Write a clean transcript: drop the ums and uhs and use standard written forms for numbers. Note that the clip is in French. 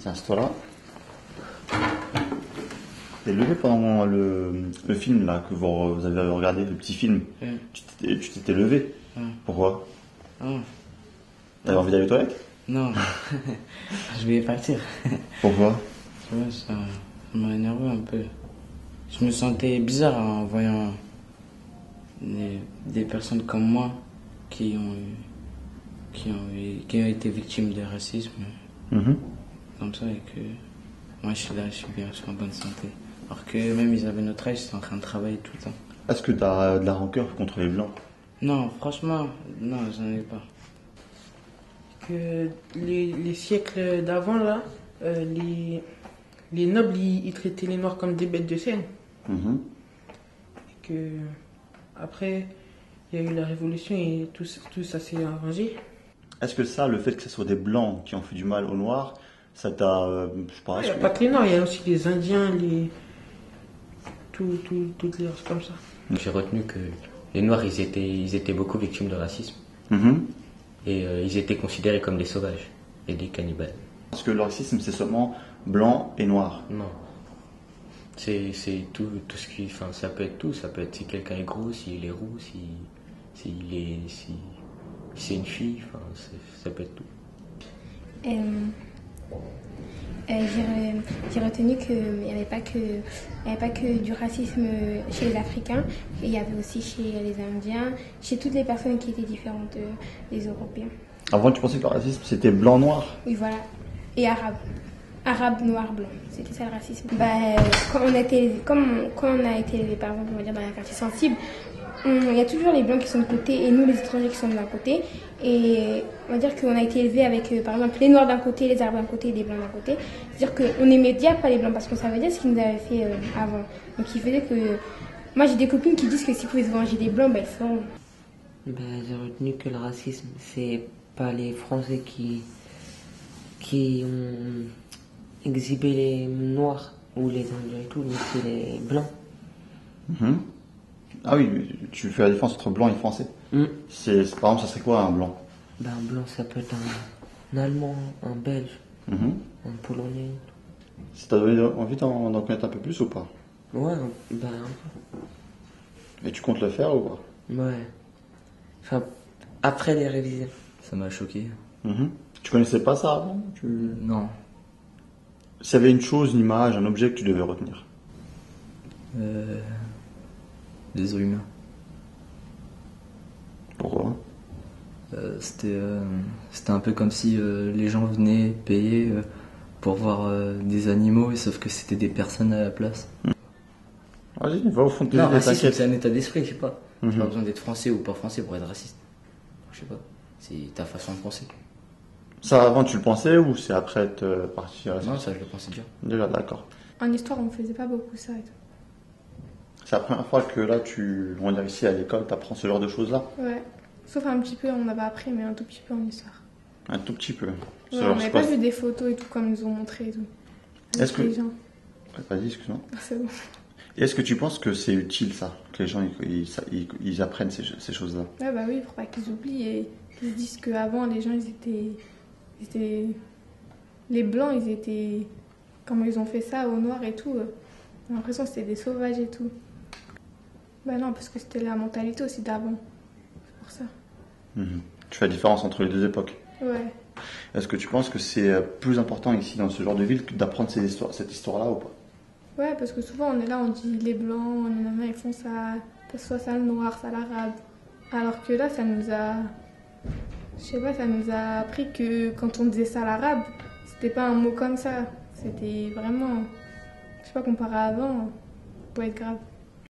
Installa. T'es levé pendant le film là que vous avez regardé, le petit film. Tu t'étais levé. Pourquoi? T'avais envie d'aller aux toilettes? Non, je vais partir. Pourquoi? Ouais, ça m'a énervé un peu. Je me sentais bizarre en voyant des personnes comme moi qui ont été victimes de racisme. Comme ça, et que moi je suis là, je suis bien, je suis en bonne santé. Alors que même ils avaient notre âge, ils étaient en train de travailler tout le temps. Est-ce que t'as de la rancœur contre les blancs? Non, franchement, non, j'en ai pas. Que les siècles d'avant, là, les nobles, ils traitaient les Noirs comme des bêtes de scène. Et que, après, il y a eu la Révolution et tout ça s'est arrangé. Est-ce que ça, le fait que ce soit des blancs qui ont fait du mal aux noirs, ça t'a... je sais pas, Il n'y a pas que les Noirs, il y a aussi les Indiens, toutes les races comme ça. J'ai retenu que les Noirs, ils étaient beaucoup victimes de racisme. Et ils étaient considérés comme des sauvages et des cannibales. Est-ce que le racisme, c'est seulement blanc et noir? Non. C'est tout ce qui... Enfin, ça peut être tout. Ça peut être si quelqu'un est gros, s'il est roux, si c'est une fille. Enfin, ça peut être tout. J'ai retenu qu'il n'y avait pas que du racisme chez les Africains, il y avait aussi chez les Indiens, chez toutes les personnes qui étaient différentes des Européens. Avant, tu pensais que le racisme, c'était blanc-noir? Oui, voilà. Et arabe. Arabe, noir, blanc. C'était ça le racisme. Quand on a été élevé, par exemple, on va dire dans un quartier sensible, il y a toujours les blancs qui sont de côté et nous les étrangers qui sont de l'un côté. Et on va dire qu'on a été élevé avec, par exemple, les noirs d'un côté, les arabes d'un côté et les blancs d'un côté. C'est-à-dire qu'on aimait bien pas les blancs parce qu'on savait dire ce qu'ils nous avaient fait avant. Donc il faisait que... Moi j'ai des copines qui disent que s'ils pouvaient se venger des blancs, ils se font. J'ai retenu que le racisme, c'est pas les Français qui ont exhibé les noirs ou les indiens et tout, mais c'est les blancs. Ah oui, tu fais la différence entre blanc et français. Par exemple, ça serait quoi un blanc? Un blanc, ça peut être un Allemand, un Belge, un Polonais. Ça t'a donné envie d'en connaître un peu plus ou pas? Ouais, un peu. Et tu comptes le faire ou pas? Ouais. Enfin, après les révisions. Ça m'a choqué. Tu connaissais pas ça avant? Non. S'il y avait une chose, une image, un objet que tu devais retenir? Des humains. Pourquoi? C'était un peu comme si les gens venaient payer pour voir des animaux, et sauf que c'était des personnes à la place. Vas-y, va au fond de tes Non, idées, racisme, t'inquiète. c'est un état d'esprit, je sais pas. T'as pas besoin d'être français ou pas français pour être raciste. Je sais pas. C'est ta façon de penser. Ça, avant, tu le pensais ou c'est après être parti? Non, ça, je le pensais déjà. Déjà, d'accord. En histoire, on faisait pas beaucoup ça et tout. C'est la première fois que là, on est ici à l'école, t'apprends ce genre de choses-là? Ouais. Sauf un petit peu, on avait appris, mais un tout petit peu en histoire. Un tout petit peu. Ouais, on n'avait pas vu des photos et tout comme ils nous ont montré et tout. Est-ce que... Les gens. Vas-y, excuse-moi. C'est bon. Et est-ce que tu penses que c'est utile ça? Que les gens ils apprennent ces choses-là? Ouais, bah oui, pour pas qu'ils oublient et qu'ils se disent qu'avant, les gens, ils étaient... Les blancs, ils étaient... Comment ils ont fait ça aux noirs et tout. J'ai l'impression que c'était des sauvages et tout. Bah non, parce que c'était la mentalité aussi d'avant. C'est pour ça. Tu fais la différence entre les deux époques? Ouais. Est-ce que tu penses que c'est plus important ici dans ce genre de ville que d'apprendre cette histoire-là ou pas? Ouais, parce que souvent on est là, on dit les blancs, ils font ça, soit ça le noir, ça l'arabe. Alors que là, ça nous a... Je sais pas, ça nous a appris que quand on disait ça l'arabe, c'était pas un mot comme ça. C'était vraiment... Je sais pas, comparé à avant, ça pouvait être grave.